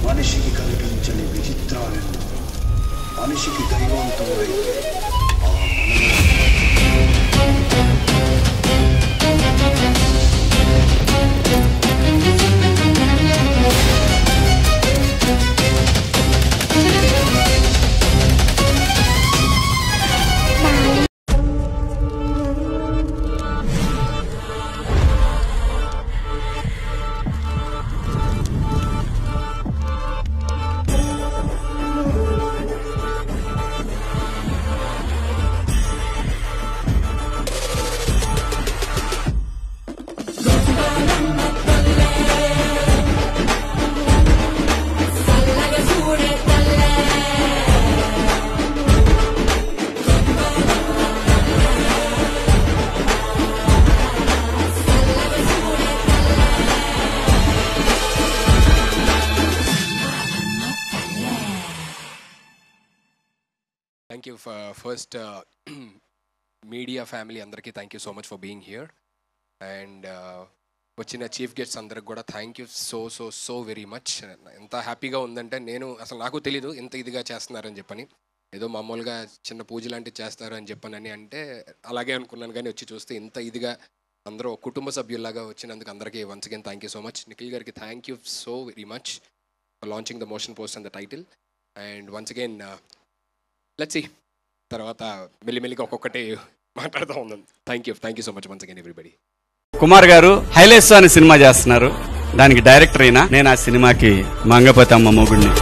మనిషికి కనిపించని విచిత్రాలెన్నో మనిషికి దైవంతుడైతే Thank you for first media family andarki thank you so much for being here and వచ్చిన chief guests అందరికి కూడా thank you so very much. ఎంత హ్యాపీగా ఉందంటే నేను అసలు నాకు తెలీదు ఇంత ఇదిగా చేస్తున్నారని చెప్పని, ఏదో మామూలుగా చిన్న పూజ లాంటివి చేస్తారు అని చెప్పనని అంటే అలాగే అనుకున్నాను, కానీ వచ్చి చూస్తే ఇంత ఇదిగా అందరూ కుటుంబ సభ్యుల్లాగా వచ్చినందుకు అందరికీ once again thank you so much. Nikhil గారికి thank you so very much for launching the motion poster and the title and once again let's see తర్వాత మెల్లిమెల్లిగా ఒక్కొక్కటి మాట్లాడుతూ ఉన్నాం. Thank you so much once again everybody. Kumar గారు highlights అనే cinema చేస్తున్నారు, దానికి డైరెక్టర్ అయినా నేను ఆ సినిమాకి మంగపతి అమ్మ మొగుడిని.